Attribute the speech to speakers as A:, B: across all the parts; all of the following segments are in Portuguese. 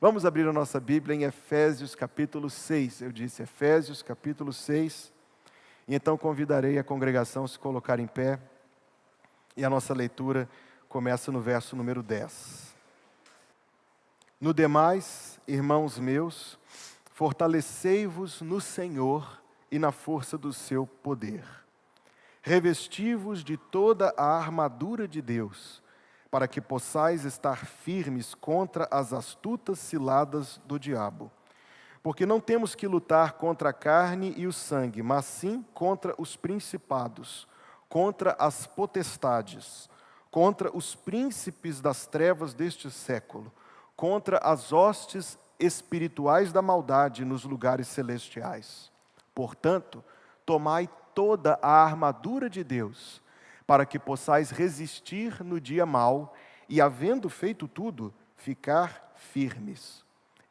A: Vamos abrir a nossa Bíblia em Efésios capítulo 6. Eu disse Efésios capítulo 6. E então convidarei a congregação a se colocar em pé. E a nossa leitura começa no verso número 10. No demais, irmãos meus, fortalecei-vos no Senhor e na força do seu poder. Revesti-vos de toda a armadura de Deus, para que possais estar firmes contra as astutas ciladas do diabo. Porque não temos que lutar contra a carne e o sangue, mas sim contra os principados, contra as potestades, contra os príncipes das trevas deste século, contra as hostes espirituais da maldade nos lugares celestiais. Portanto, tomai toda a armadura de Deus, para que possais resistir no dia mau e, havendo feito tudo, ficar firmes.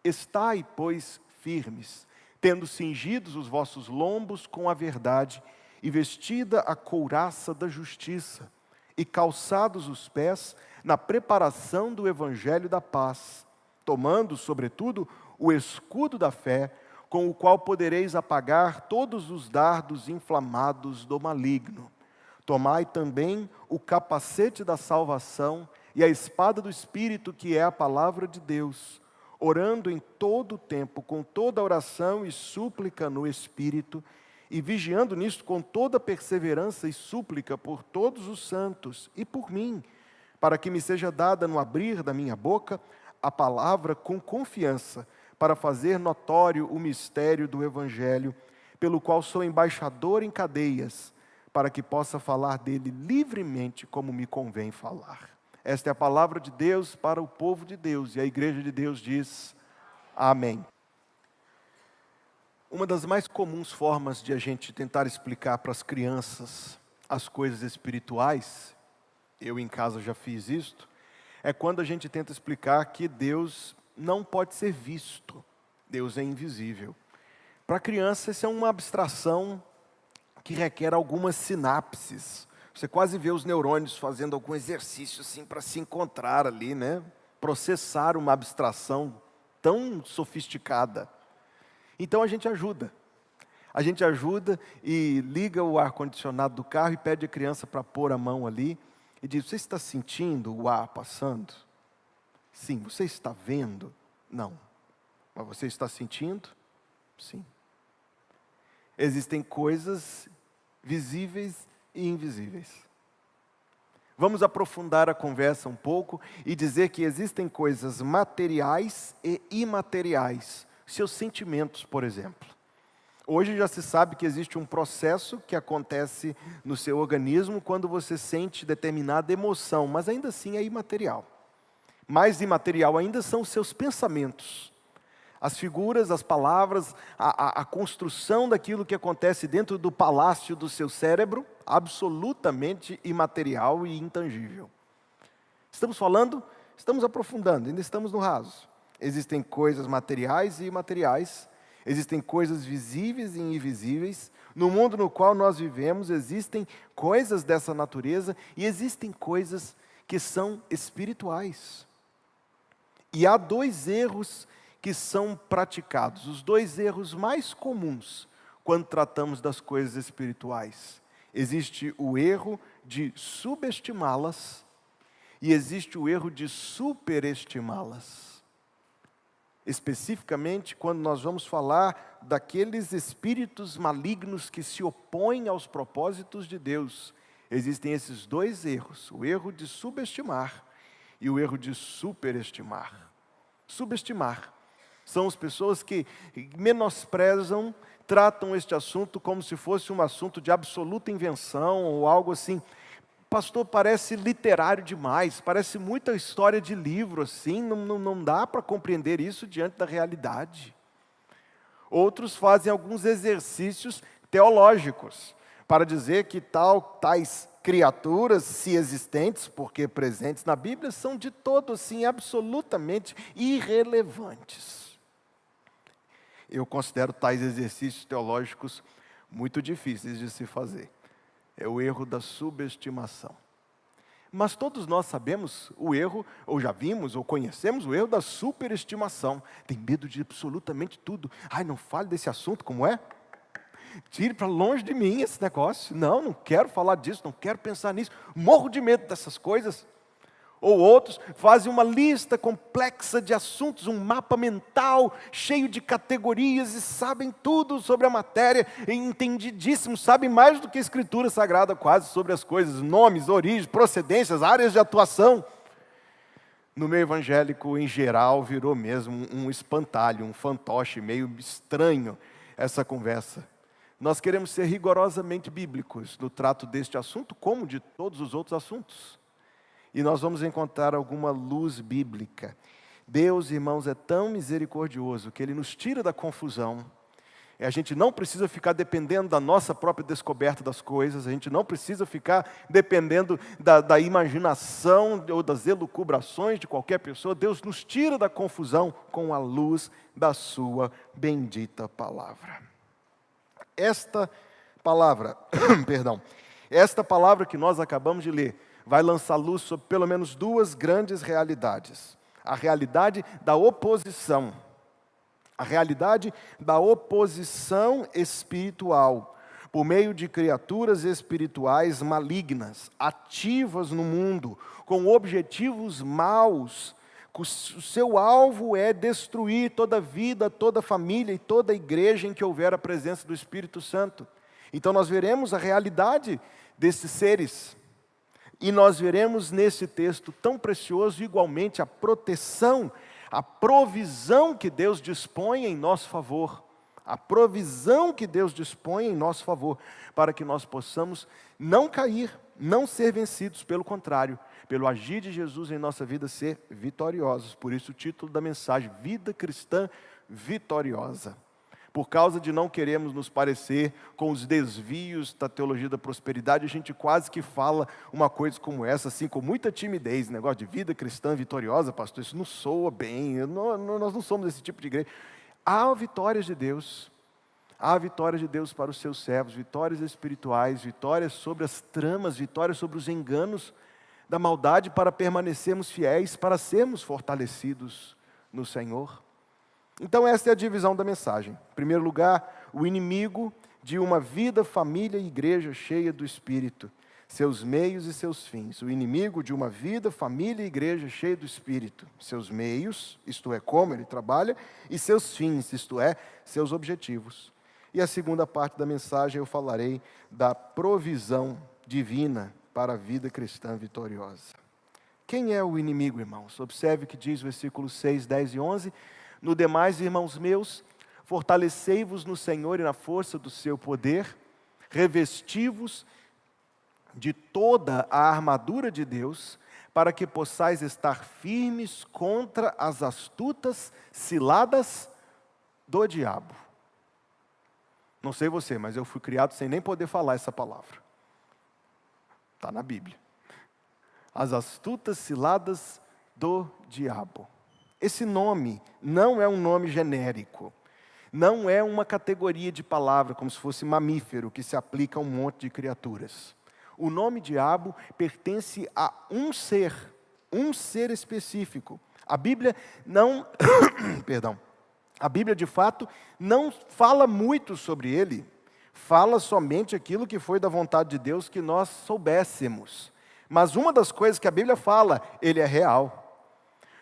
A: Estai, pois, firmes, tendo cingidos os vossos lombos com a verdade e vestida a couraça da justiça e calçados os pés na preparação do evangelho da paz, tomando, sobretudo, o escudo da fé, com o qual podereis apagar todos os dardos inflamados do maligno. Tomai também o capacete da salvação e a espada do Espírito, que é a palavra de Deus, orando em todo o tempo, com toda oração e súplica no Espírito, e vigiando nisto com toda perseverança e súplica por todos os santos e por mim, para que me seja dada no abrir da minha boca a palavra com confiança, para fazer notório o mistério do Evangelho, pelo qual sou embaixador em cadeias, para que possa falar dele livremente como me convém falar. Esta é a palavra de Deus para o povo de Deus, e a igreja de Deus diz, amém. Uma das mais comuns formas de a gente tentar explicar para as crianças as coisas espirituais, eu em casa já fiz isto, é quando a gente tenta explicar que Deus não pode ser visto, Deus é invisível. Para a criança, isso é uma abstração que requer algumas sinapses. Você quase vê os neurônios fazendo algum exercício assim para se encontrar ali, né? Processar uma abstração tão sofisticada. Então a gente ajuda. A gente ajuda e liga o ar-condicionado do carro e pede a criança para pôr a mão ali e diz, você está sentindo o ar passando? Sim. Você está vendo? Não. Mas você está sentindo? Sim. Existem coisas visíveis e invisíveis. Vamos aprofundar a conversa um pouco e dizer que existem coisas materiais e imateriais. Seus sentimentos, por exemplo. Hoje já se sabe que existe um processo que acontece no seu organismo quando você sente determinada emoção, mas ainda assim é imaterial. Mais imaterial ainda são os seus pensamentos. As figuras, as palavras, a construção daquilo que acontece dentro do palácio do seu cérebro, absolutamente imaterial e intangível. Estamos aprofundando, ainda estamos no raso. Existem coisas materiais e imateriais, existem coisas visíveis e invisíveis. No mundo no qual nós vivemos, existem coisas dessa natureza e existem coisas que são espirituais. E há dois erros que são praticados, os dois erros mais comuns quando tratamos das coisas espirituais. Existe o erro de subestimá-las e existe o erro de superestimá-las. Especificamente quando nós vamos falar daqueles espíritos malignos que se opõem aos propósitos de Deus, existem esses dois erros, o erro de subestimar e o erro de superestimar. Subestimar. São as pessoas que menosprezam, tratam este assunto como se fosse um assunto de absoluta invenção ou algo assim. Pastor, parece literário demais, parece muita história de livro assim, não dá para compreender isso diante da realidade. Outros fazem alguns exercícios teológicos para dizer que tais criaturas, se existentes, porque presentes na Bíblia, são de todo assim absolutamente irrelevantes. Eu considero tais exercícios teológicos muito difíceis de se fazer. É o erro da subestimação. Mas todos nós sabemos o erro, ou já vimos, ou conhecemos o erro da superestimação. Tem medo de absolutamente tudo. Ai, não fale desse assunto, como é? Tire para longe de mim esse negócio. Não quero falar disso, não quero pensar nisso. Morro de medo dessas coisas. Ou outros fazem uma lista complexa de assuntos, um mapa mental cheio de categorias e sabem tudo sobre a matéria, entendidíssimos, sabem mais do que a Escritura Sagrada quase sobre as coisas, nomes, origens, procedências, áreas de atuação. No meio evangélico, em geral, virou mesmo um espantalho, um fantoche meio estranho essa conversa. Nós queremos ser rigorosamente bíblicos no trato deste assunto, como de todos os outros assuntos. E nós vamos encontrar alguma luz bíblica. Deus, irmãos, é tão misericordioso que Ele nos tira da confusão. A gente não precisa ficar dependendo da nossa própria descoberta das coisas. A gente não precisa ficar dependendo da imaginação ou das elucubrações de qualquer pessoa. Deus nos tira da confusão com a luz da sua bendita palavra. Esta palavra, esta palavra que nós acabamos de ler, vai lançar luz sobre pelo menos duas grandes realidades. A realidade da oposição. A realidade da oposição espiritual, por meio de criaturas espirituais malignas, ativas no mundo, com objetivos maus. O seu alvo é destruir toda vida, toda família e toda igreja em que houver a presença do Espírito Santo. Então nós veremos a realidade desses seres. E nós veremos nesse texto tão precioso, igualmente, a proteção, a provisão que Deus dispõe em nosso favor. A provisão que Deus dispõe em nosso favor, para que nós possamos não cair, não ser vencidos, pelo contrário, pelo agir de Jesus em nossa vida, ser vitoriosos. Por isso o título da mensagem, Vida Cristã Vitoriosa. Por causa de não queremos nos parecer com os desvios da teologia da prosperidade, a gente quase que fala uma coisa como essa, assim, com muita timidez, negócio de vida cristã vitoriosa, pastor, isso não soa bem, nós não somos esse tipo de igreja. Há vitórias de Deus para os seus servos, vitórias espirituais, vitórias sobre as tramas, vitórias sobre os enganos da maldade, para permanecermos fiéis, para sermos fortalecidos no Senhor. Então esta é a divisão da mensagem. Em primeiro lugar, o inimigo de uma vida, família e igreja cheia do Espírito, seus meios e seus fins. O inimigo de uma vida, família e igreja cheia do Espírito, seus meios, isto é, como ele trabalha, e seus fins, isto é, seus objetivos. E a segunda parte da mensagem eu falarei da provisão divina para a vida cristã vitoriosa. Quem é o inimigo, irmãos? Observe o que diz o versículo 6, 10 e 11. No demais, irmãos meus, fortalecei-vos no Senhor e na força do seu poder, revesti-vos de toda a armadura de Deus, para que possais estar firmes contra as astutas ciladas do diabo. Não sei você, mas eu fui criado sem nem poder falar essa palavra. Está na Bíblia. As astutas ciladas do diabo. Esse nome não é um nome genérico, não é uma categoria de palavra, como se fosse mamífero, que se aplica a um monte de criaturas. O nome diabo pertence a um ser específico. A Bíblia não, a Bíblia de fato não fala muito sobre ele, fala somente aquilo que foi da vontade de Deus que nós soubéssemos. Mas uma das coisas que a Bíblia fala, ele é real.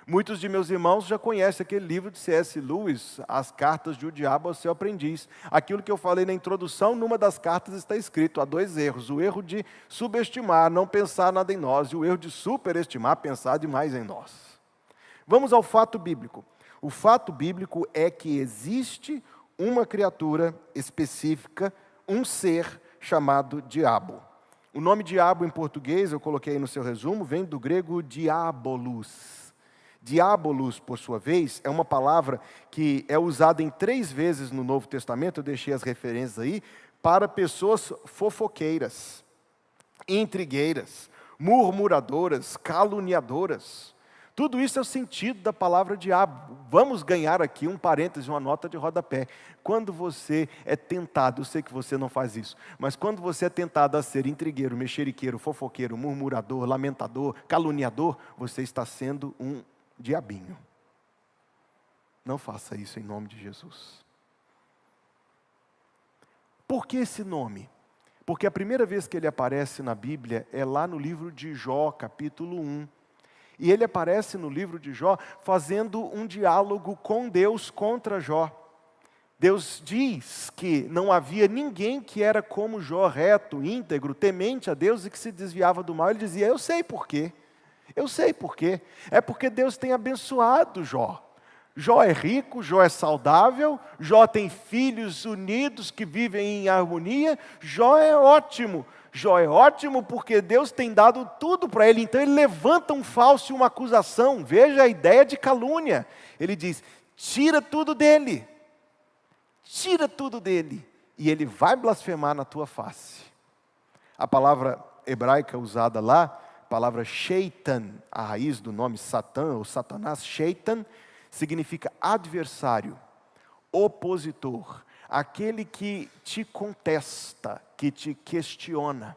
A: Muitos de meus irmãos já conhecem aquele livro de C.S. Lewis, As Cartas de O Diabo ao Seu Aprendiz. Aquilo que eu falei na introdução, numa das cartas está escrito, há dois erros. O erro de subestimar, não pensar nada em nós, e o erro de superestimar, pensar demais em nós. Vamos ao fato bíblico. O fato bíblico é que existe uma criatura específica, um ser chamado diabo. O nome diabo em português, eu coloquei aí no seu resumo, vem do grego diabolos. Diabolos, por sua vez, é uma palavra que é usada em 3 vezes no Novo Testamento, eu deixei as referências aí, para pessoas fofoqueiras, intrigueiras, murmuradoras, caluniadoras. Tudo isso é o sentido da palavra diabo. Vamos ganhar aqui um parêntese, uma nota de rodapé. Quando você é tentado, eu sei que você não faz isso, mas quando você é tentado a ser intrigueiro, mexeriqueiro, fofoqueiro, murmurador, lamentador, caluniador, você está sendo um diabinho. Não faça isso em nome de Jesus. Por que esse nome? Porque a primeira vez que ele aparece na Bíblia é lá no livro de Jó, capítulo 1. E ele aparece no livro de Jó fazendo um diálogo com Deus contra Jó. Deus diz que não havia ninguém que era como Jó, reto, íntegro, temente a Deus e que se desviava do mal. Ele dizia, eu sei por quê. Eu sei por quê. É porque Deus tem abençoado Jó. Jó é rico, Jó é saudável, Jó tem filhos unidos que vivem em harmonia. Jó é ótimo. Jó é ótimo porque Deus tem dado tudo para ele. Então ele levanta um falso e uma acusação. Veja a ideia de calúnia. Ele diz, tira tudo dele. Tira tudo dele. E ele vai blasfemar na tua face. A palavra hebraica usada lá, a palavra sheitan, a raiz do nome Satã ou Satanás, sheitan, significa adversário, opositor. Aquele que te contesta, que te questiona.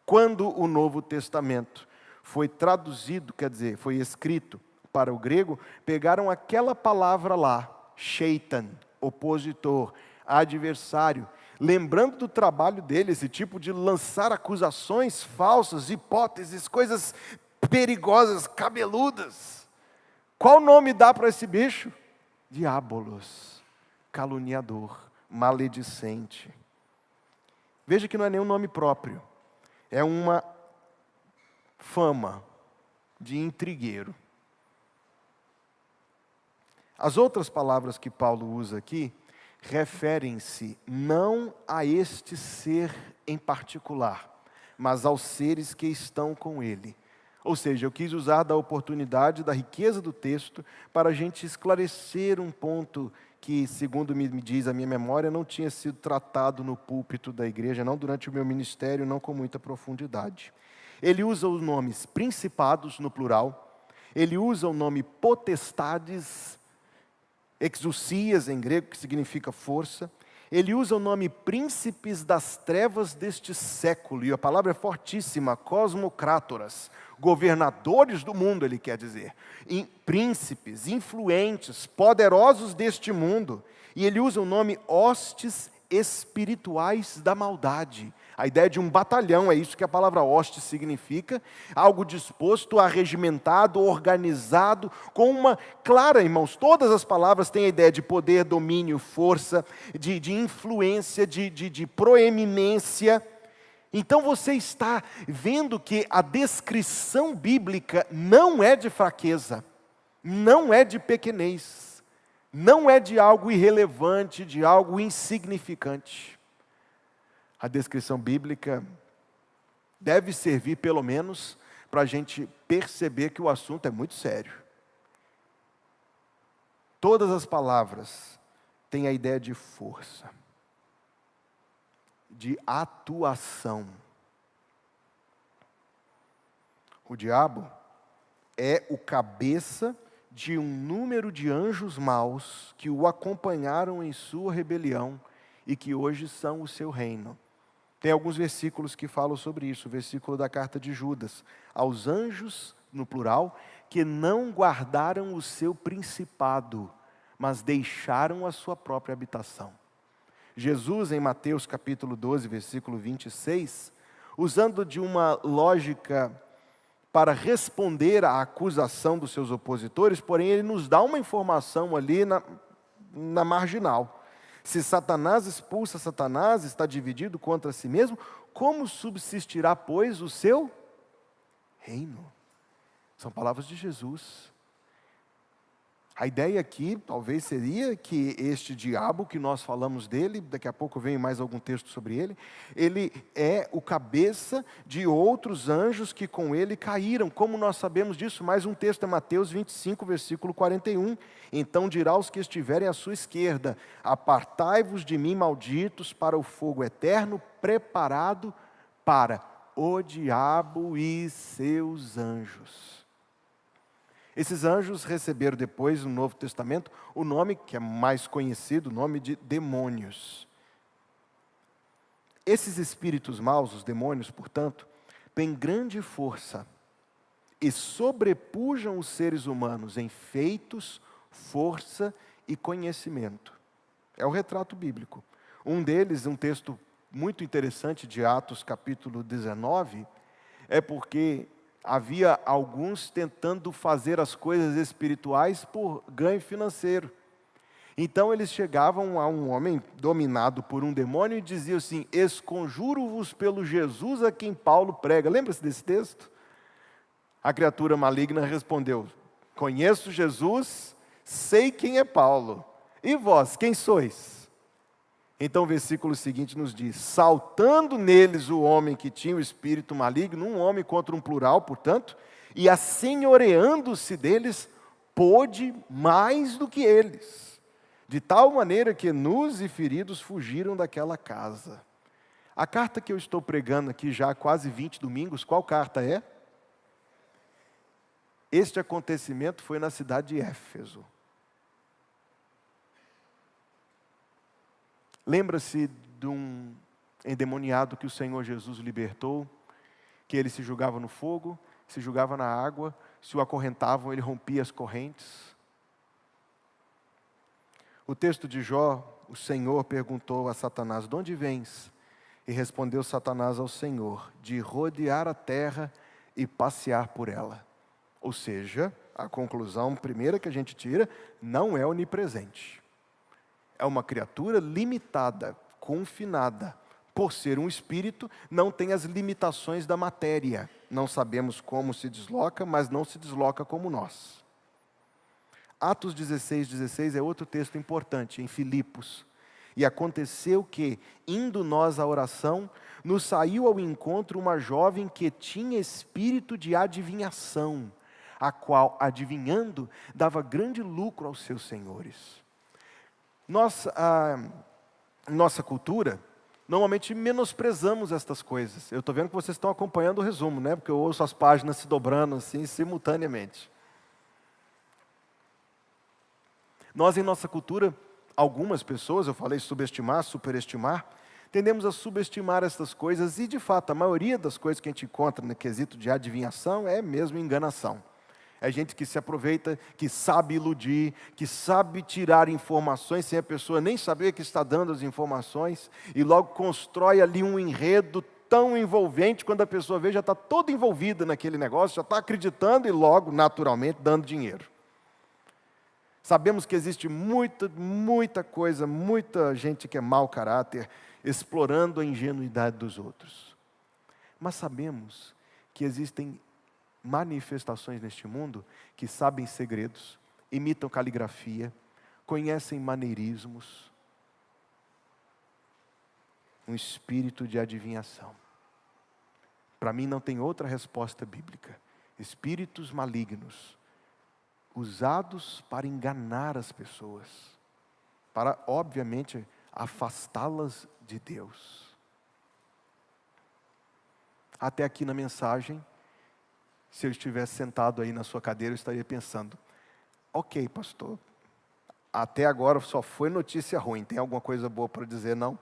A: Quando o Novo Testamento foi traduzido, quer dizer, foi escrito para o grego, pegaram aquela palavra lá, sheitan, opositor, adversário, lembrando do trabalho dele, esse tipo de lançar acusações falsas, hipóteses, coisas perigosas, cabeludas. Qual nome dá para esse bicho? Diabolos. Caluniador, maledicente. Veja que não é nenhum nome próprio. É uma fama de intrigueiro. As outras palavras que Paulo usa aqui referem-se não a este ser em particular, mas aos seres que estão com ele. Ou seja, eu quis usar da oportunidade, da riqueza do texto, para a gente esclarecer um ponto que, segundo me diz a minha memória, não tinha sido tratado no púlpito da igreja, não durante o meu ministério, não com muita profundidade. Ele usa os nomes principados, no plural, ele usa o nome potestades, exousias em grego, que significa força, ele usa o nome príncipes das trevas deste século, e a palavra é fortíssima, cosmocrátoras, governadores do mundo, ele quer dizer, príncipes, influentes, poderosos deste mundo, e ele usa o nome hostes espirituais da maldade. A ideia de um batalhão, é isso que a palavra hoste significa, algo disposto, arregimentado, organizado, com uma clara, irmãos, todas as palavras têm a ideia de poder, domínio, força, de influência, de proeminência. Então você está vendo que a descrição bíblica não é de fraqueza, não é de pequenez, não é de algo irrelevante, de algo insignificante. A descrição bíblica deve servir, pelo menos, para a gente perceber que o assunto é muito sério. Todas as palavras têm a ideia de força, de atuação. O diabo é o cabeça de um número de anjos maus que o acompanharam em sua rebelião e que hoje são o seu reino. Tem alguns versículos que falam sobre isso. O versículo da carta de Judas. Aos anjos, no plural, que não guardaram o seu principado, mas deixaram a sua própria habitação. Jesus, em Mateus capítulo 12, versículo 26, usando de uma lógica para responder à acusação dos seus opositores, porém ele nos dá uma informação ali na marginal. Se Satanás expulsa Satanás, está dividido contra si mesmo, como subsistirá, pois, o seu reino? São palavras de Jesus. A ideia aqui, talvez, seria que este diabo que nós falamos dele, daqui a pouco vem mais algum texto sobre ele, ele é o cabeça de outros anjos que com ele caíram. Como nós sabemos disso? Mais um texto é Mateus 25, versículo 41. Então dirá aos que estiverem à sua esquerda: apartai-vos de mim, malditos, para o fogo eterno, preparado para o diabo e seus anjos. Esses anjos receberam depois, no Novo Testamento, o nome que é mais conhecido, o nome de demônios. Esses espíritos maus, os demônios, portanto, têm grande força e sobrepujam os seres humanos em feitos, força e conhecimento. É o retrato bíblico. Um deles, um texto muito interessante de Atos capítulo 19, é porque havia alguns tentando fazer as coisas espirituais por ganho financeiro. Então eles chegavam a um homem dominado por um demônio e diziam assim: esconjuro-vos pelo Jesus a quem Paulo prega. Lembra-se desse texto? A criatura maligna respondeu: conheço Jesus, sei quem é Paulo. E vós, quem sois? Então o versículo seguinte nos diz: saltando neles o homem que tinha o espírito maligno, um homem contra um plural, portanto, e assenhoreando-se deles, pôde mais do que eles, de tal maneira que nus e feridos fugiram daquela casa. A carta que eu estou pregando aqui já há quase 20 domingos, qual carta é? Este acontecimento foi na cidade de Éfeso. Lembra-se de um endemoniado que o Senhor Jesus libertou, que ele se jogava no fogo, se jogava na água, se o acorrentavam, ele rompia as correntes. O texto de Jó, o Senhor perguntou a Satanás: de onde vens? E respondeu Satanás ao Senhor: de rodear a terra e passear por ela. Ou seja, a conclusão primeira que a gente tira, não é onipresente. É uma criatura limitada, confinada. Por ser um espírito, não tem as limitações da matéria. Não sabemos como se desloca, mas não se desloca como nós. Atos 16:16 é outro texto importante, em Filipos. E aconteceu que, indo nós à oração, nos saiu ao encontro uma jovem que tinha espírito de adivinhação, a qual, adivinhando, dava grande lucro aos seus senhores. Nossa cultura, normalmente menosprezamos estas coisas. Eu estou vendo que vocês estão acompanhando o resumo, né? Porque eu ouço as páginas se dobrando assim, simultaneamente. Nós, em nossa cultura, algumas pessoas, eu falei subestimar, superestimar, tendemos a subestimar essas coisas e, de fato, a maioria das coisas que a gente encontra no quesito de adivinhação é mesmo enganação. É gente que se aproveita, que sabe iludir, que sabe tirar informações sem a pessoa nem saber que está dando as informações, e logo constrói ali um enredo tão envolvente, quando a pessoa vê, já está toda envolvida naquele negócio, já está acreditando e logo, naturalmente, dando dinheiro. Sabemos que existe muita coisa, muita gente que é mau caráter, explorando a ingenuidade dos outros. Mas sabemos que existem manifestações neste mundo que sabem segredos, imitam caligrafia, conhecem maneirismos, um espírito de adivinhação. Para mim não tem outra resposta bíblica. Espíritos malignos, usados para enganar as pessoas, para, obviamente, afastá-las de Deus. Até aqui na mensagem, se eu estivesse sentado aí na sua cadeira, eu estaria pensando: ok, pastor, até agora só foi notícia ruim, tem alguma coisa boa para dizer, não?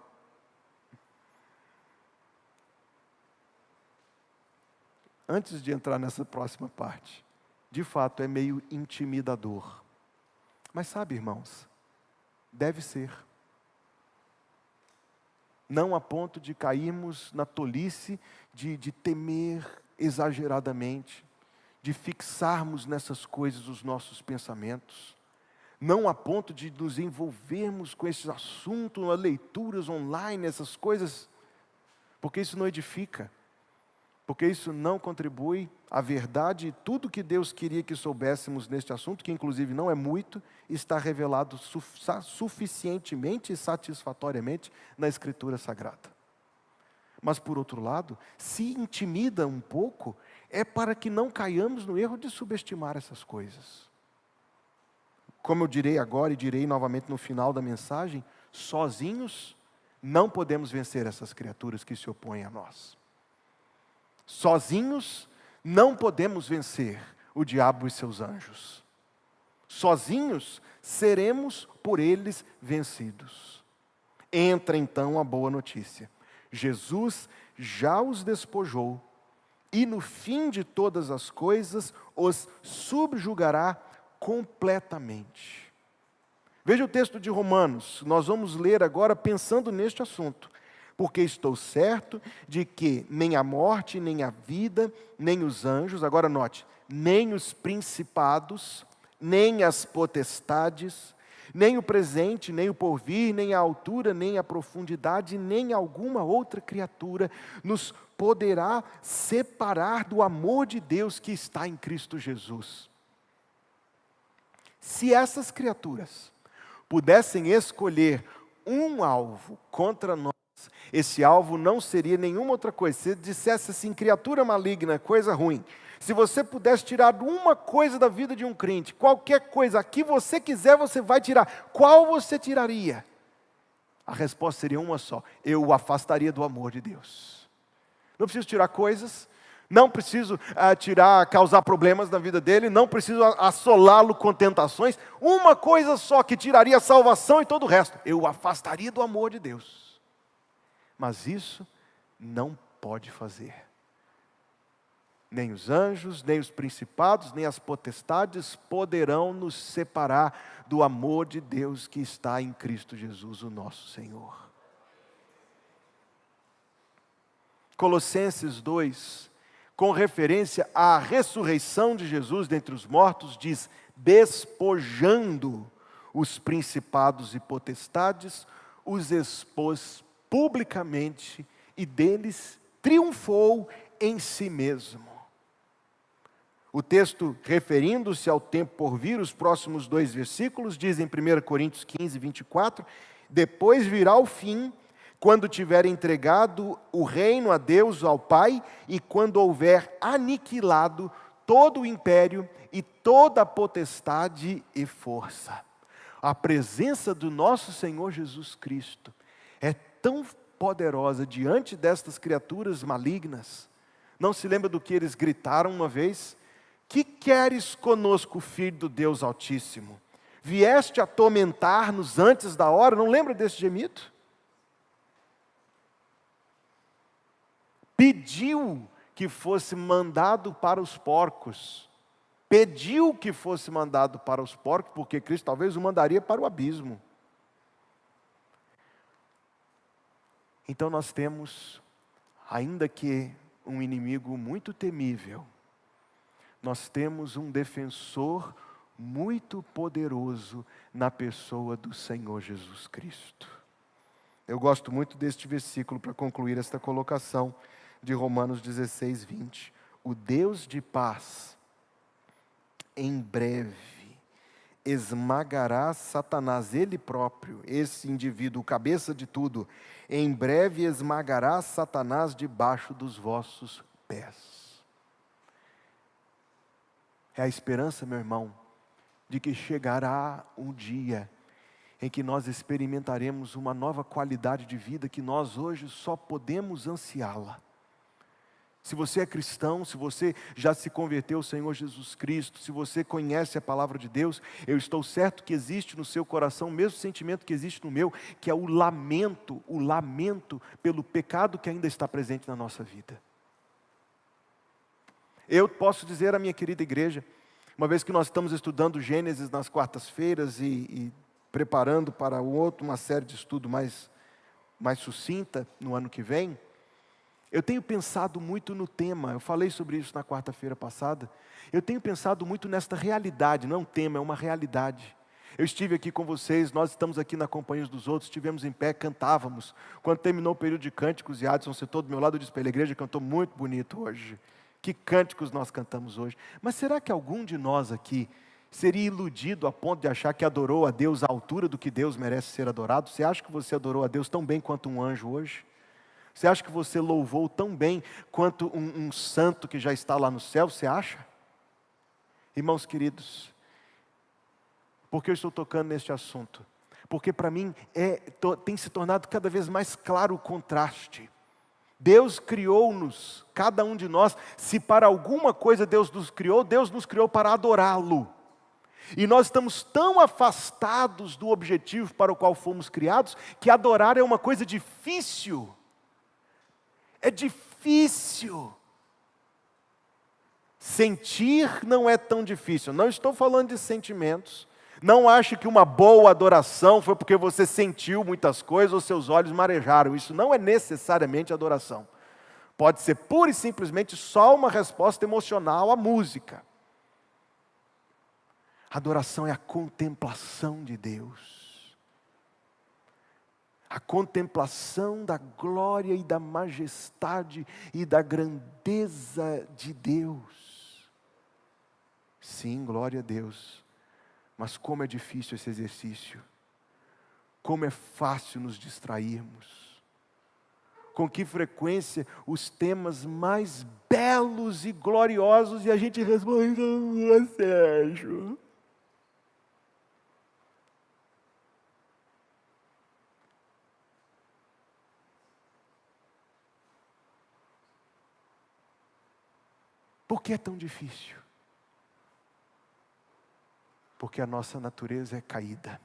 A: Antes de entrar nessa próxima parte, de fato é meio intimidador. Mas sabe, irmãos, deve ser. Não a ponto de cairmos na tolice de temer exageradamente, de fixarmos nessas coisas os nossos pensamentos, não a ponto de nos envolvermos com esses assuntos, leituras online, essas coisas, porque isso não edifica, porque isso não contribui à verdade, e tudo que Deus queria que soubéssemos neste assunto, que inclusive não é muito, está revelado suficientemente e satisfatoriamente na Escritura Sagrada. Mas, por outro lado, se intimida um pouco, é para que não caiamos no erro de subestimar essas coisas. Como eu direi agora e direi novamente no final da mensagem, sozinhos não podemos vencer essas criaturas que se opõem a nós. Sozinhos não podemos vencer o diabo e seus anjos. Sozinhos seremos por eles vencidos. Entra então a boa notícia. Jesus já os despojou e no fim de todas as coisas os subjugará completamente. Veja o texto de Romanos, nós vamos ler agora pensando neste assunto. Porque estou certo de que nem a morte, nem a vida, nem os anjos, agora note, nem os principados, nem as potestades, nem o presente, nem o porvir, nem a altura, nem a profundidade, nem alguma outra criatura nos poderá separar do amor de Deus que está em Cristo Jesus. Se essas criaturas pudessem escolher um alvo contra nós, esse alvo não seria nenhuma outra coisa. Se dissesse assim, criatura maligna, coisa ruim. Se você pudesse tirar uma coisa da vida de um crente, qualquer coisa, a que você quiser, você vai tirar. Qual você tiraria? A resposta seria uma só: eu o afastaria do amor de Deus. Não preciso tirar coisas, não preciso causar problemas na vida dele, não preciso assolá-lo com tentações. Uma coisa só que tiraria a salvação e todo o resto: eu o afastaria do amor de Deus. Mas isso não pode fazer. Nem os anjos, nem os principados, nem as potestades poderão nos separar do amor de Deus que está em Cristo Jesus, o nosso Senhor. Colossenses 2, com referência à ressurreição de Jesus dentre os mortos, diz: despojando os principados e potestades, os expôs publicamente e deles triunfou em si mesmo. O texto, referindo-se ao tempo por vir, os próximos 2 versículos, diz em 1 Coríntios 15, 24, depois virá o fim, quando tiver entregado o reino a Deus, ao Pai, e quando houver aniquilado todo o império e toda a potestade e força. A presença do nosso Senhor Jesus Cristo é tão poderosa diante destas criaturas malignas. Não se lembra do que eles gritaram uma vez? Que queres conosco, filho do Deus Altíssimo? Vieste atormentar-nos antes da hora? Não lembra desse gemido? Pediu que fosse mandado para os porcos. Pediu que fosse mandado para os porcos, porque Cristo talvez o mandaria para o abismo. Então nós temos, ainda que um inimigo muito temível, nós temos um defensor muito poderoso na pessoa do Senhor Jesus Cristo. Eu gosto muito deste versículo para concluir esta colocação de Romanos 16, 20. O Deus de paz, em breve, esmagará Satanás, ele próprio, esse indivíduo, cabeça de tudo, em breve esmagará Satanás debaixo dos vossos pés. É a esperança, meu irmão, de que chegará um dia em que nós experimentaremos uma nova qualidade de vida que nós hoje só podemos ansiá-la. Se você é cristão, se você já se converteu ao Senhor Jesus Cristo, se você conhece a palavra de Deus, eu estou certo que existe no seu coração o mesmo sentimento que existe no meu, que é o lamento pelo pecado que ainda está presente na nossa vida. Eu posso dizer à minha querida igreja, uma vez que nós estamos estudando Gênesis nas quartas-feiras e preparando para uma série de estudo mais sucinta no ano que vem, eu tenho pensado muito no tema, eu falei sobre isso na quarta-feira passada, eu tenho pensado muito nesta realidade, não é um tema, é uma realidade. Eu estive aqui com vocês, nós estamos aqui na companhia dos outros, estivemos em pé, cantávamos. Quando terminou o período de cânticos, e Adson sentou do meu lado, eu disse para ele: a igreja cantou muito bonito hoje. Que cânticos nós cantamos hoje. Mas será que algum de nós aqui seria iludido a ponto de achar que adorou a Deus à altura do que Deus merece ser adorado? Você acha que você adorou a Deus tão bem quanto um anjo hoje? Você acha que você louvou tão bem quanto um santo que já está lá no céu? Você acha? Irmãos queridos, por que eu estou tocando neste assunto? Porque para mim tem se tornado cada vez mais claro o contraste Deus criou-nos, cada um de nós, se para alguma coisa Deus nos criou para adorá-lo. E nós estamos tão afastados do objetivo para o qual fomos criados, que adorar é uma coisa difícil. É difícil. Sentir não é tão difícil. Não estou falando de sentimentos. Não ache que uma boa adoração foi porque você sentiu muitas coisas ou seus olhos marejaram. Isso não é necessariamente adoração. Pode ser pura e simplesmente só uma resposta emocional à música. Adoração é a contemplação de Deus. A contemplação da glória e da majestade e da grandeza de Deus. Sim, glória a Deus. Mas como é difícil esse exercício. Como é fácil nos distrairmos. Com que frequência os temas mais belos e gloriosos e a gente responde, Sérgio. Por que é tão difícil? Porque a nossa natureza é caída.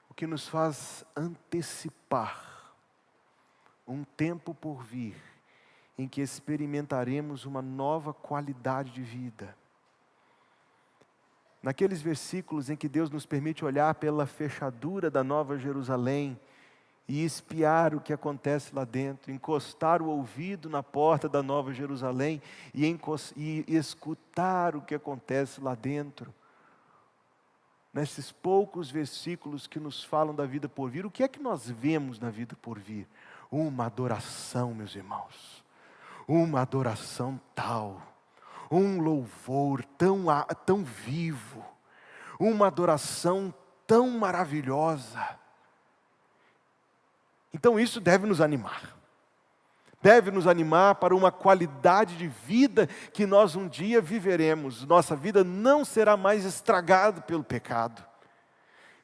A: O que nos faz antecipar um tempo por vir, em que experimentaremos uma nova qualidade de vida. Naqueles versículos em que Deus nos permite olhar pela fechadura da Nova Jerusalém, e espiar o que acontece lá dentro, encostar o ouvido na porta da Nova Jerusalém e escutar o que acontece lá dentro. Nesses poucos versículos que nos falam da vida por vir, o que é que nós vemos na vida por vir? Uma adoração, meus irmãos, uma adoração tal, um louvor tão vivo, uma adoração tão maravilhosa. Então isso deve nos animar. Deve nos animar para uma qualidade de vida que nós um dia viveremos. Nossa vida não será mais estragada pelo pecado.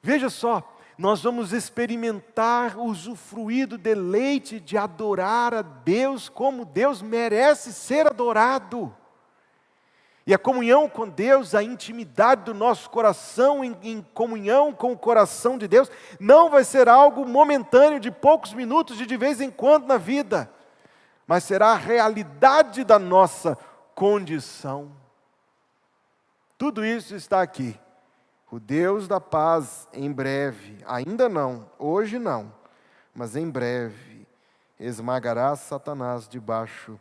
A: Veja só, nós vamos experimentar, usufruir do deleite de adorar a Deus como Deus merece ser adorado. E a comunhão com Deus, a intimidade do nosso coração em comunhão com o coração de Deus, não vai ser algo momentâneo de poucos minutos de vez em quando na vida, mas será a realidade da nossa condição. Tudo isso está aqui. O Deus da paz, em breve, ainda não, hoje não, mas em breve, esmagará Satanás debaixo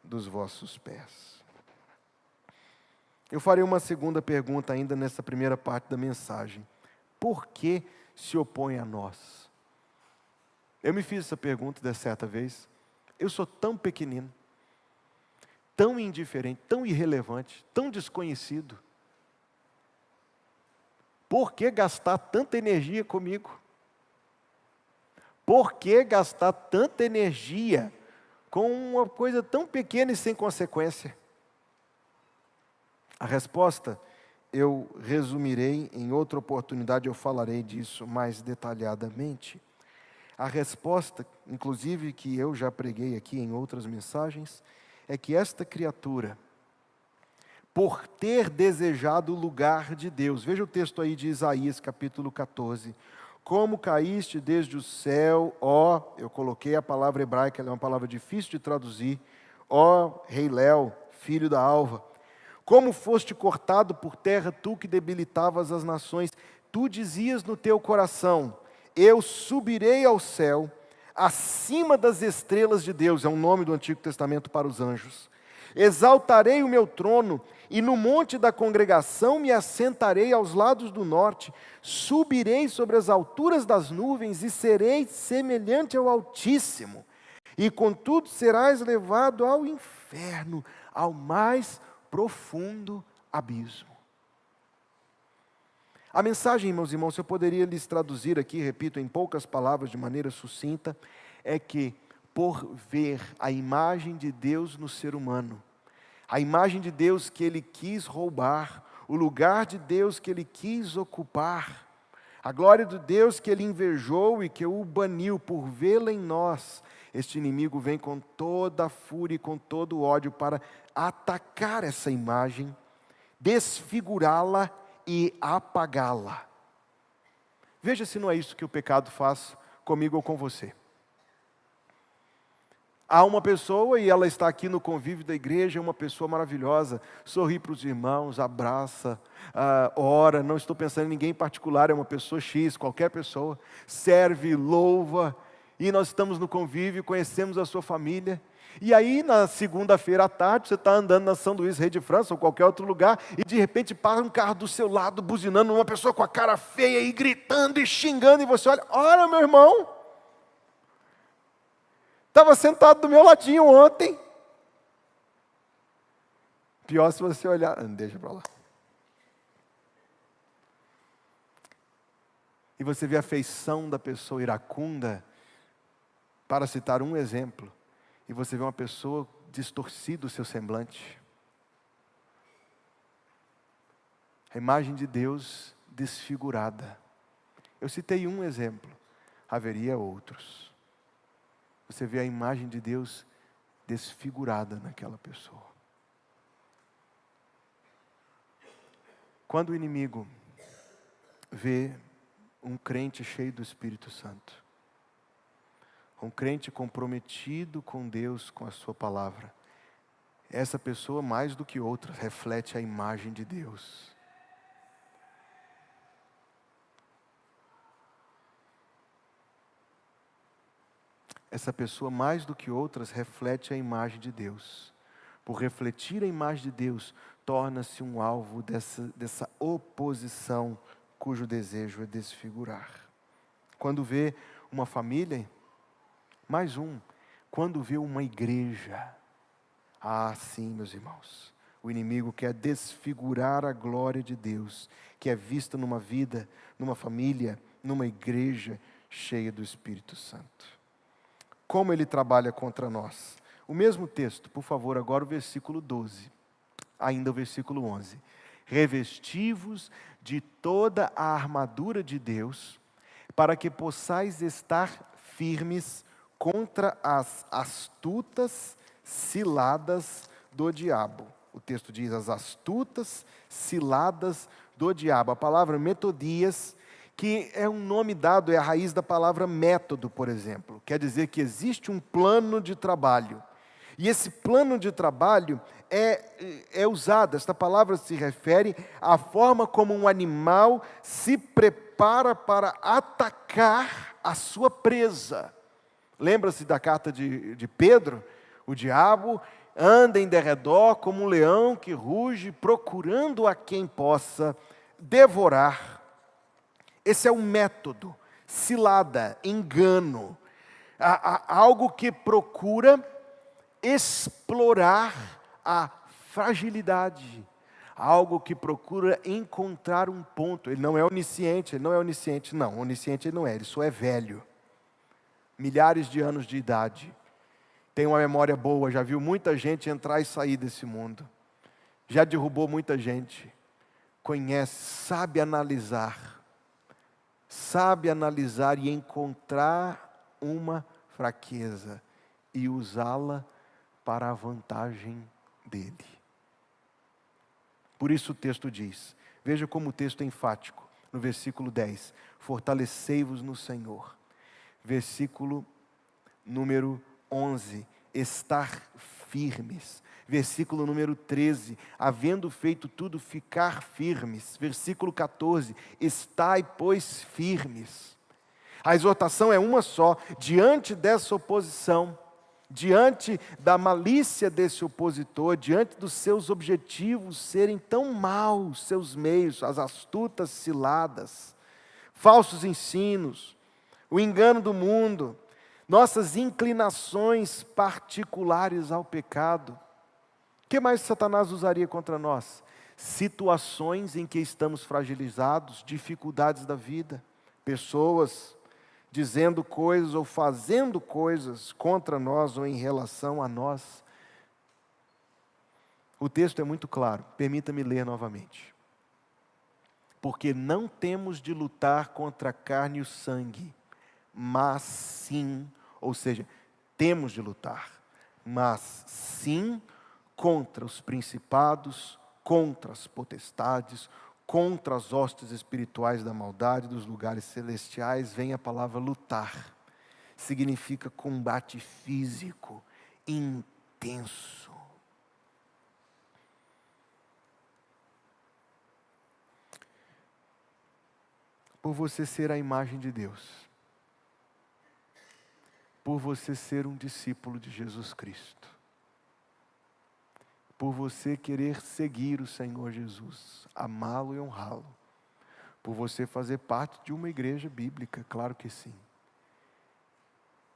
A: dos vossos pés. Eu farei uma segunda pergunta ainda nessa primeira parte da mensagem. Por que se opõe a nós? Eu me fiz essa pergunta de certa vez. Eu sou tão pequenino, tão indiferente, tão irrelevante, tão desconhecido. Por que gastar tanta energia comigo? Por que gastar tanta energia com uma coisa tão pequena e sem consequência? A resposta eu resumirei, em outra oportunidade eu falarei disso mais detalhadamente. A resposta, inclusive que eu já preguei aqui em outras mensagens, é que esta criatura, por ter desejado o lugar de Deus, veja o texto aí de Isaías capítulo 14, como caíste desde o céu, ó, eu coloquei a palavra hebraica, ela é uma palavra difícil de traduzir, ó Rei Léo, filho da alva, como foste cortado por terra, tu que debilitavas as nações, tu dizias no teu coração, eu subirei ao céu, acima das estrelas de Deus, é um nome do Antigo Testamento para os anjos, exaltarei o meu trono, e no monte da congregação me assentarei aos lados do norte, subirei sobre as alturas das nuvens, e serei semelhante ao Altíssimo, e contudo serás levado ao inferno, ao mais profundo abismo. A mensagem, meus irmãos, se eu poderia lhes traduzir aqui, repito, em poucas palavras, de maneira sucinta, é que por ver a imagem de Deus no ser humano, a imagem de Deus que Ele quis roubar, o lugar de Deus que ele quis ocupar, a glória de Deus que ele invejou e que o baniu por vê-la em nós, este inimigo vem com toda a fúria e com todo o ódio para atacar essa imagem, desfigurá-la e apagá-la. Veja se não é isso que o pecado faz comigo ou com você. Há uma pessoa, e ela está aqui no convívio da igreja, uma pessoa maravilhosa, sorri para os irmãos, abraça, ora, não estou pensando em ninguém em particular, é uma pessoa X, qualquer pessoa, serve, louva, e nós estamos no convívio, conhecemos a sua família, e aí na segunda-feira à tarde, você está andando na São Luís, Rei de França, ou qualquer outro lugar, e de repente passa um carro do seu lado, buzinando, uma pessoa com a cara feia, e gritando, e xingando, e você olha, ora meu irmão, estava sentado do meu ladinho ontem. Pior se você olhar, deixa para lá. E você vê a feição da pessoa iracunda, para citar um exemplo, e você vê uma pessoa distorcida o seu semblante. A imagem de Deus desfigurada. Eu citei um exemplo, haveria outros. Você vê a imagem de Deus desfigurada naquela pessoa. Quando o inimigo vê um crente cheio do Espírito Santo, um crente comprometido com Deus, com a sua palavra, essa pessoa, mais do que outras, reflete a imagem de Deus. Essa pessoa, mais do que outras, reflete a imagem de Deus. Por refletir a imagem de Deus, torna-se um alvo dessa oposição, cujo desejo é desfigurar. Quando vê uma família, mais um, quando vê uma igreja, sim, meus irmãos, o inimigo quer desfigurar a glória de Deus, que é vista numa vida, numa família, numa igreja cheia do Espírito Santo. Como ele trabalha contra nós? O mesmo texto, por favor, agora o versículo 12, ainda o versículo 11. Revesti-vos de toda a armadura de Deus, para que possais estar firmes contra as astutas ciladas do diabo. O texto diz as astutas ciladas do diabo. A palavra metodias, que é um nome dado, é a raiz da palavra método, por exemplo. Quer dizer que existe um plano de trabalho. E esse plano de trabalho é usado, esta palavra se refere à forma como um animal se prepara para atacar a sua presa. Lembra-se da carta de Pedro? O diabo anda em derredor como um leão que ruge, procurando a quem possa devorar. Esse é o método, cilada, engano, algo que procura explorar a fragilidade, algo que procura encontrar um ponto. Ele não é onisciente, não, onisciente ele não é, ele só é velho, milhares de anos de idade, tem uma memória boa, já viu muita gente entrar e sair desse mundo, já derrubou muita gente, conhece, sabe analisar e encontrar uma fraqueza e usá-la para a vantagem dele. Por isso o texto diz, veja como o texto é enfático, no versículo 10, fortalecei-vos no Senhor. Versículo número 11, estar firmes. Versículo número 13, havendo feito tudo, ficar firmes. Versículo 14, estai, pois, firmes. A exortação é uma só, diante dessa oposição, diante da malícia desse opositor, diante dos seus objetivos serem tão maus, seus meios, as astutas ciladas, falsos ensinos, o engano do mundo, nossas inclinações particulares ao pecado. O que mais Satanás usaria contra nós? Situações em que estamos fragilizados, dificuldades da vida, pessoas dizendo coisas ou fazendo coisas contra nós ou em relação a nós. O texto é muito claro, permita-me ler novamente. Porque não temos de lutar contra a carne e o sangue, mas sim, ou seja, temos de lutar, mas sim contra os principados, contra as potestades, contra as hostes espirituais da maldade dos lugares celestiais. Vem a palavra lutar. Significa combate físico, intenso. Por você ser a imagem de Deus, por você ser um discípulo de Jesus Cristo, por você querer seguir o Senhor Jesus, amá-lo e honrá-lo, por você fazer parte de uma igreja bíblica, claro que sim.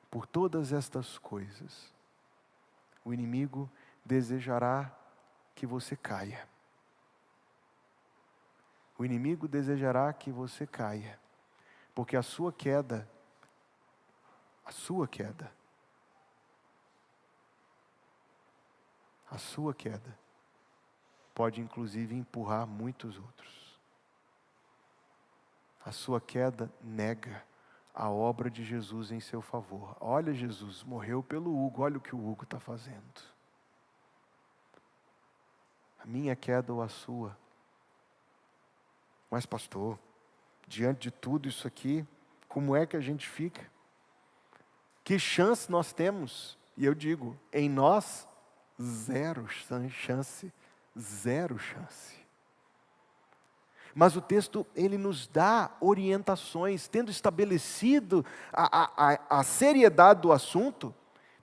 A: Por todas estas coisas, o inimigo desejará que você caia. O inimigo desejará que você caia, porque a sua queda pode inclusive empurrar muitos outros. A sua queda nega a obra de Jesus em seu favor. Olha, Jesus morreu pelo Hugo, olha o que o Hugo está fazendo. A minha queda ou a sua? Mas pastor, diante de tudo isso aqui, como é que a gente fica? Que chance nós temos? E eu digo, em nós, zero chance. Zero chance. Mas o texto, ele nos dá orientações, tendo estabelecido a seriedade do assunto,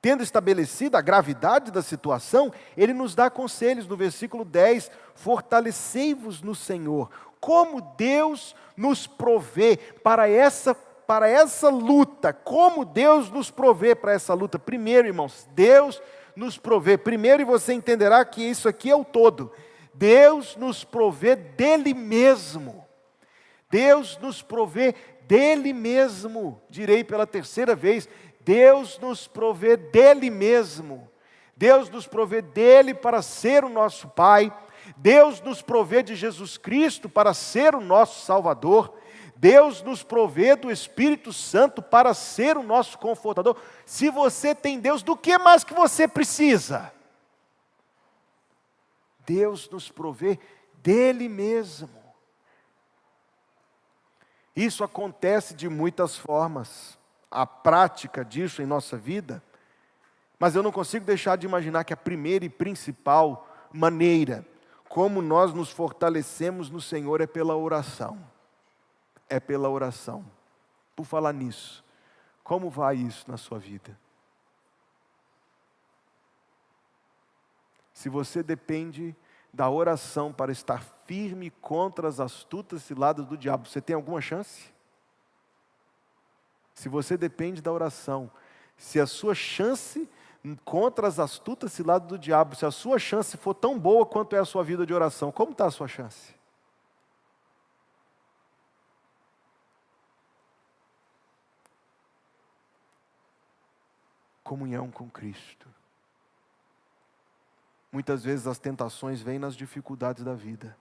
A: tendo estabelecido a gravidade da situação, ele nos dá conselhos no versículo 10, fortalecei-vos no Senhor. Como Deus nos provê para essa luta, como Deus nos provê para essa luta? Primeiro, irmãos, Deus nos provê. Primeiro, e você entenderá que isso aqui é o todo. Deus nos provê dele mesmo. Deus nos provê dele mesmo. Direi pela terceira vez, Deus nos provê dele mesmo. Deus nos provê dele para ser o nosso Pai. Deus nos provê de Jesus Cristo para ser o nosso Salvador. Deus nos provê do Espírito Santo para ser o nosso confortador. Se você tem Deus, do que mais que você precisa? Deus nos provê dele mesmo. Isso acontece de muitas formas, a prática disso em nossa vida, mas eu não consigo deixar de imaginar que a primeira e principal maneira como nós nos fortalecemos no Senhor é pela oração. É pela oração. Por falar nisso, como vai isso na sua vida? Se você depende da oração para estar firme contra as astutas ciladas do diabo, você tem alguma chance? Se você depende da oração, se a sua chance contra as astutas ciladas do diabo, se a sua chance for tão boa quanto é a sua vida de oração, como está a sua chance? Comunhão com Cristo. Muitas vezes as tentações vêm nas dificuldades da vida.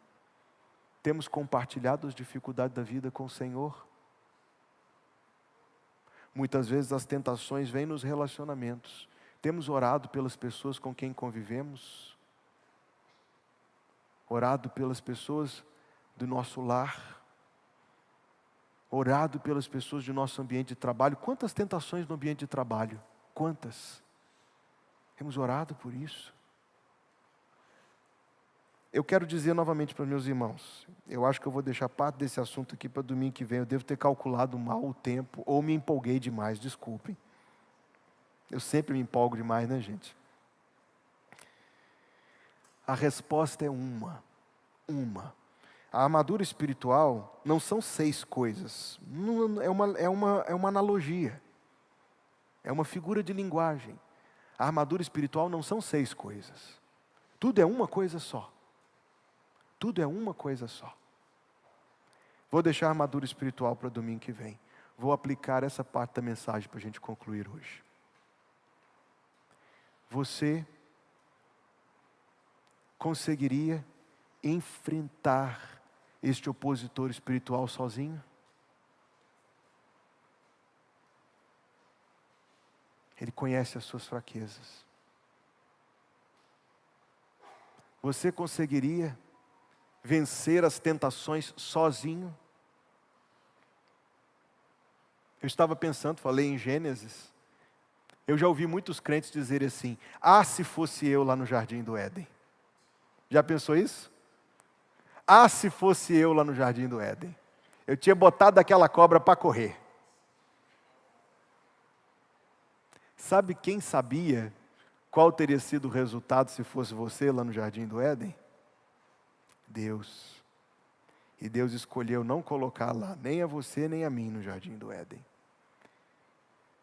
A: Temos compartilhado as dificuldades da vida com o Senhor? Muitas vezes as tentações vêm nos relacionamentos. Temos orado pelas pessoas com quem convivemos? Orado pelas pessoas do nosso lar? Orado pelas pessoas do nosso ambiente de trabalho? Quantas tentações no ambiente de trabalho? Quantas? Temos orado por isso? Eu quero dizer novamente para meus irmãos, eu acho que eu vou deixar parte desse assunto aqui para domingo que vem. Eu devo ter calculado mal o tempo, ou me empolguei demais, desculpem. Eu sempre me empolgo demais, né, gente? A resposta é uma. A armadura espiritual não são 6 coisas. É uma analogia. É uma figura de linguagem. A armadura espiritual não são 6 coisas. Tudo é uma coisa só. Tudo é uma coisa só. Vou deixar a armadura espiritual para domingo que vem. Vou aplicar essa parte da mensagem para a gente concluir hoje. Você conseguiria enfrentar este opositor espiritual sozinho? Ele conhece as suas fraquezas. Você conseguiria vencer as tentações sozinho? Eu estava pensando, falei em Gênesis. Eu já ouvi muitos crentes dizerem assim: ah, se fosse eu lá no Jardim do Éden. Já pensou isso? Ah, se fosse eu lá no Jardim do Éden. Eu tinha botado aquela cobra para correr. Sabe quem sabia qual teria sido o resultado se fosse você lá no Jardim do Éden? Deus. E Deus escolheu não colocar lá nem a você nem a mim no Jardim do Éden.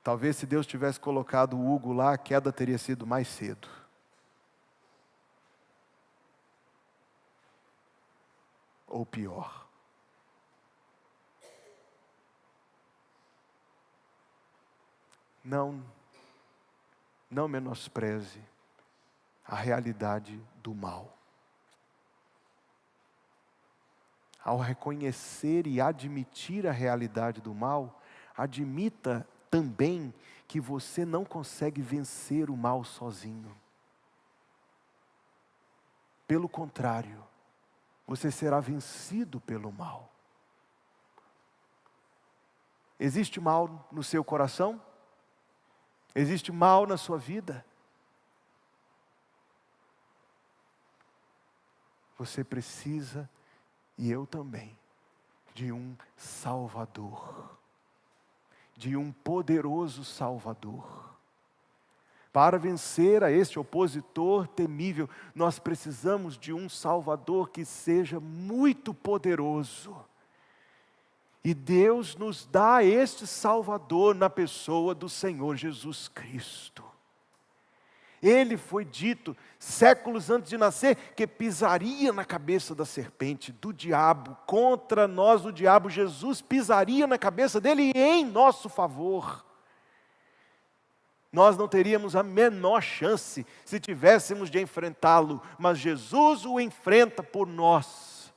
A: Talvez se Deus tivesse colocado o Hugo lá, a queda teria sido mais cedo. Ou pior. Não menospreze a realidade do mal. Ao reconhecer e admitir a realidade do mal, admita também que você não consegue vencer o mal sozinho. Pelo contrário, você será vencido pelo mal. Existe mal no seu coração? Existe mal na sua vida? Você precisa, e eu também, de um Salvador. De um poderoso Salvador. Para vencer a este opositor temível, nós precisamos de um Salvador que seja muito poderoso. E Deus nos dá este Salvador na pessoa do Senhor Jesus Cristo. Ele foi dito, séculos antes de nascer, que pisaria na cabeça da serpente, do diabo. Contra nós, o diabo, Jesus pisaria na cabeça dele em nosso favor. Nós não teríamos a menor chance se tivéssemos de enfrentá-lo, mas Jesus o enfrenta por nós.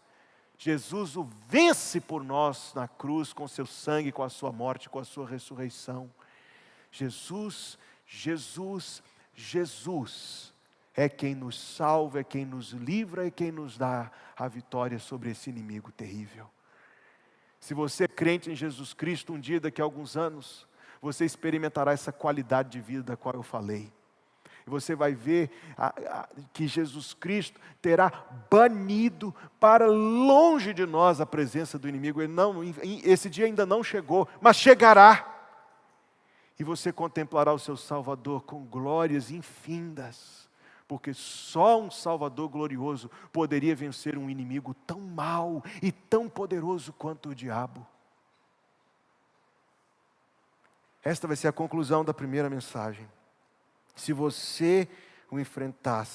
A: Jesus o vence por nós na cruz, com seu sangue, com a sua morte, com a sua ressurreição. Jesus é quem nos salva, é quem nos livra, é quem nos dá a vitória sobre esse inimigo terrível. Se você é crente em Jesus Cristo, um dia, daqui a alguns anos, você experimentará essa qualidade de vida da qual eu falei. E você vai ver que Jesus Cristo terá banido para longe de nós a presença do inimigo. Esse dia ainda não chegou, mas chegará. E você contemplará o seu Salvador com glórias infindas. Porque só um Salvador glorioso poderia vencer um inimigo tão mau e tão poderoso quanto o diabo. Esta vai ser a conclusão da primeira mensagem. Se você o enfrentar,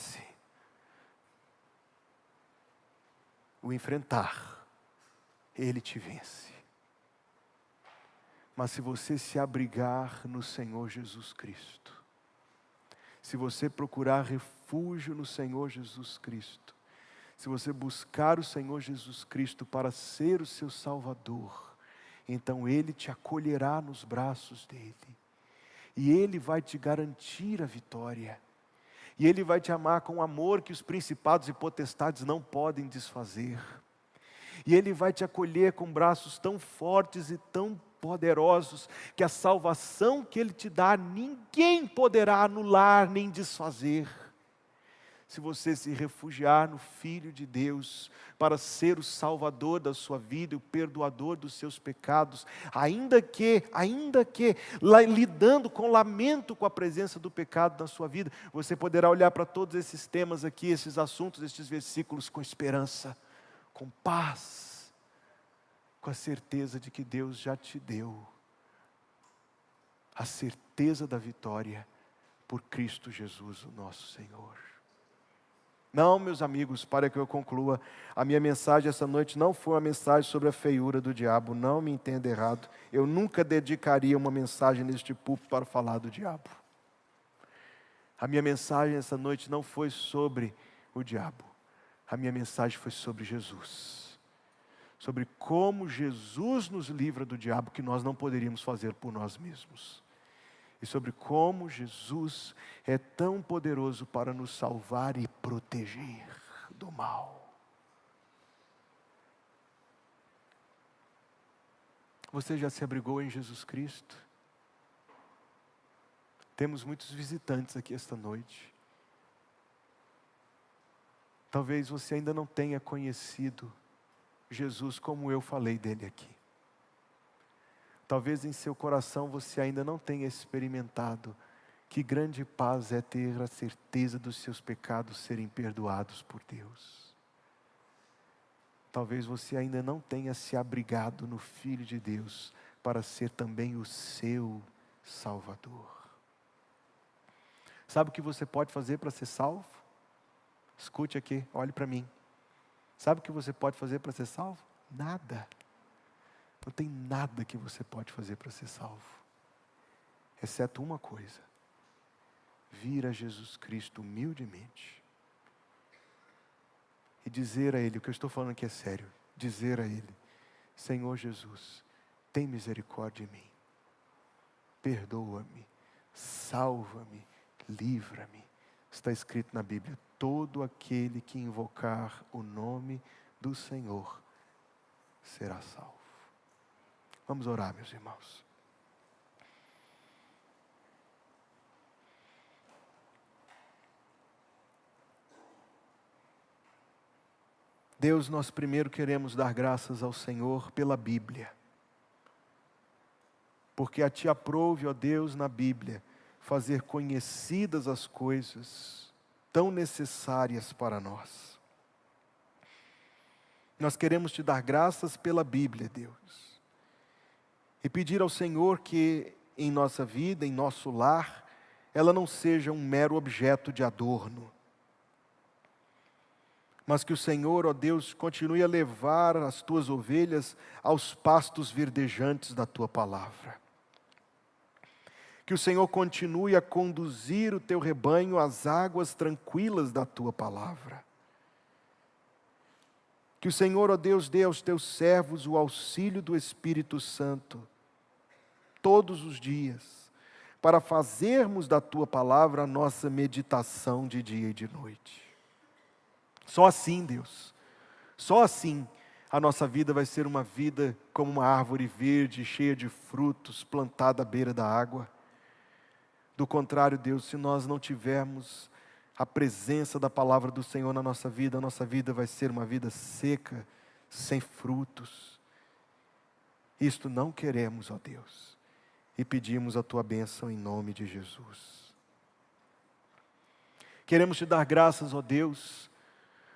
A: ele te vence. Mas se você se abrigar no Senhor Jesus Cristo, se você procurar refúgio no Senhor Jesus Cristo, se você buscar o Senhor Jesus Cristo para ser o seu Salvador, então Ele te acolherá nos braços dEle. E Ele vai te garantir a vitória. E Ele vai te amar com um amor que os principados e potestades não podem desfazer. E Ele vai te acolher com braços tão fortes e tão poderosos, que a salvação que Ele te dá, ninguém poderá anular nem desfazer. Se você se refugiar no Filho de Deus, para ser o Salvador da sua vida, o perdoador dos seus pecados, ainda que lidando com lamento com a presença do pecado na sua vida, você poderá olhar para todos esses temas aqui, esses assuntos, esses versículos com esperança, com paz, com a certeza de que Deus já te deu a certeza da vitória por Cristo Jesus, o nosso Senhor. Não, meus amigos, para que eu conclua, a minha mensagem essa noite não foi uma mensagem sobre a feiura do diabo, não me entenda errado. Eu nunca dedicaria uma mensagem neste púlpito para falar do diabo. A minha mensagem essa noite não foi sobre o diabo. A minha mensagem foi sobre Jesus. sobre como Jesus nos livra do diabo, que nós não poderíamos fazer por nós mesmos. E sobre como Jesus é tão poderoso para nos salvar e proteger do mal. Você já se abrigou em Jesus Cristo? Temos muitos visitantes aqui esta noite. Talvez você ainda não tenha conhecido Jesus como eu falei dele aqui. Talvez em seu coração você ainda não tenha experimentado que grande paz é ter a certeza dos seus pecados serem perdoados por Deus. Talvez você ainda não tenha se abrigado no Filho de Deus para ser também o seu Salvador. Sabe o que você pode fazer para ser salvo? Escute aqui, olhe para mim. Sabe o que você pode fazer para ser salvo? Nada. Não tem nada que você pode fazer para ser salvo. Exceto uma coisa. Vir a Jesus Cristo humildemente. E dizer a Ele, o que eu estou falando aqui é sério. Dizer a Ele, Senhor Jesus, tem misericórdia de mim. Perdoa-me, salva-me, livra-me. Está escrito na Bíblia, todo aquele que invocar o nome do Senhor será salvo. Vamos orar, meus irmãos. Deus, nós primeiro queremos dar graças ao Senhor pela Bíblia. Porque a Ti aprouve, ó Deus, na Bíblia, fazer conhecidas as coisas tão necessárias para nós. Nós queremos Te dar graças pela Bíblia, Deus. E pedir ao Senhor que em nossa vida, em nosso lar, ela não seja um mero objeto de adorno. Mas que o Senhor, ó Deus, continue a levar as Tuas ovelhas aos pastos verdejantes da Tua palavra. Que o Senhor continue a conduzir o Teu rebanho às águas tranquilas da Tua palavra. Que o Senhor, ó Deus, dê aos Teus servos o auxílio do Espírito Santo, todos os dias, para fazermos da Tua palavra a nossa meditação de dia e de noite. Só assim, Deus, só assim a nossa vida vai ser uma vida como uma árvore verde, cheia de frutos, plantada à beira da água. Do contrário, Deus, se nós não tivermos a presença da palavra do Senhor na nossa vida, a nossa vida vai ser uma vida seca, sem frutos. Isto não queremos, ó Deus, e pedimos a Tua bênção em nome de Jesus. Queremos Te dar graças, ó Deus,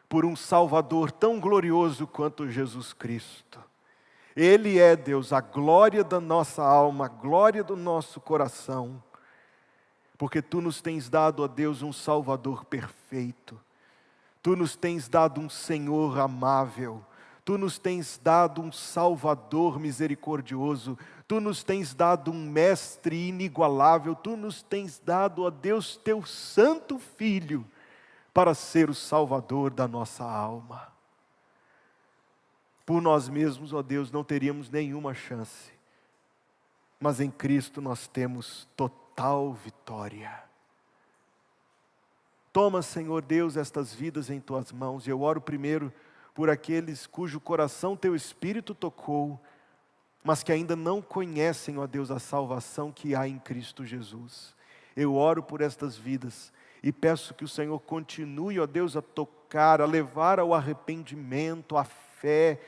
A: por um Salvador tão glorioso quanto Jesus Cristo. Ele é, Deus, a glória da nossa alma, a glória do nosso coração, porque Tu nos tens dado, ó Deus, um Salvador perfeito. Tu nos tens dado um Senhor amável. Tu nos tens dado um Salvador misericordioso. Tu nos tens dado um Mestre inigualável. Tu nos tens dado, ó Deus, Teu Santo Filho, para ser o Salvador da nossa alma. Por nós mesmos, ó Deus, não teríamos nenhuma chance, mas em Cristo nós temos total vitória. Toma, Senhor Deus, estas vidas em Tuas mãos, e eu oro primeiro por aqueles cujo coração Teu Espírito tocou, mas que ainda não conhecem, ó Deus, a salvação que há em Cristo Jesus. Eu oro por estas vidas, e peço que o Senhor continue, ó Deus, a tocar, a levar ao arrependimento, à fé.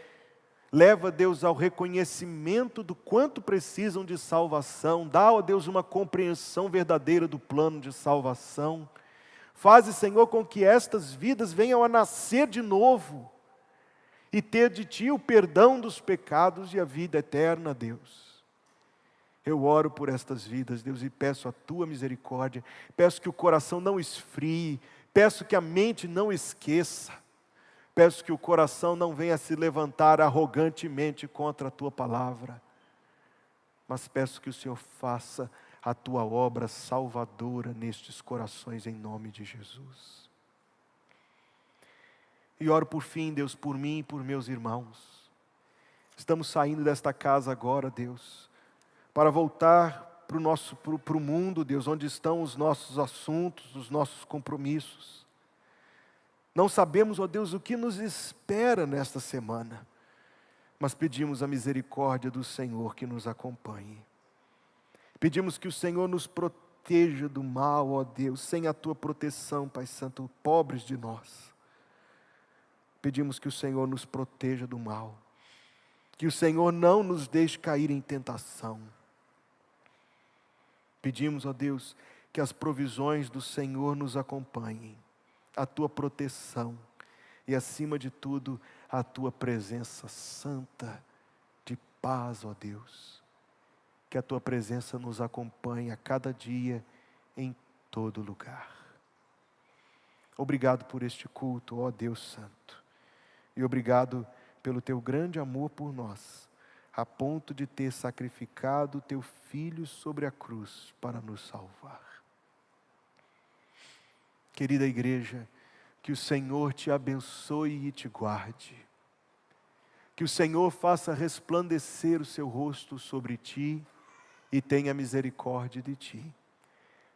A: Leva, Deus, ao reconhecimento do quanto precisam de salvação. Dá, ó Deus, uma compreensão verdadeira do plano de salvação. Faze, Senhor, com que estas vidas venham a nascer de novo e ter de Ti o perdão dos pecados e a vida eterna, Deus. Eu oro por estas vidas, Deus, e peço a Tua misericórdia, peço que o coração não esfrie, peço que a mente não esqueça, peço que o coração não venha se levantar arrogantemente contra a Tua palavra, mas peço que o Senhor faça a Tua obra salvadora nestes corações, em nome de Jesus. E oro por fim, Deus, por mim e por meus irmãos. Estamos saindo desta casa agora, Deus, para voltar para o mundo, Deus, onde estão os nossos assuntos, os nossos compromissos. Não sabemos, ó Deus, o que nos espera nesta semana, mas pedimos a misericórdia do Senhor que nos acompanhe. Pedimos que o Senhor nos proteja do mal, ó Deus, sem a tua proteção, Pai Santo, pobres de nós. Pedimos que o Senhor nos proteja do mal, que o Senhor não nos deixe cair em tentação. Pedimos, ó Deus, que as provisões do Senhor nos acompanhem, a tua proteção e, acima de tudo, a tua presença santa de paz, ó Deus. Que a tua presença nos acompanhe a cada dia, em todo lugar. Obrigado por este culto, ó Deus Santo. E obrigado pelo teu grande amor por nós, a ponto de ter sacrificado o teu Filho sobre a cruz para nos salvar. Querida igreja, que o Senhor te abençoe e te guarde. Que o Senhor faça resplandecer o seu rosto sobre ti e tenha misericórdia de ti.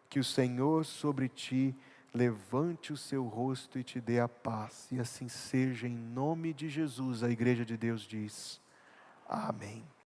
A: Que o Senhor sobre ti levante o seu rosto e te dê a paz. E assim seja, em nome de Jesus. A igreja de Deus diz: amém.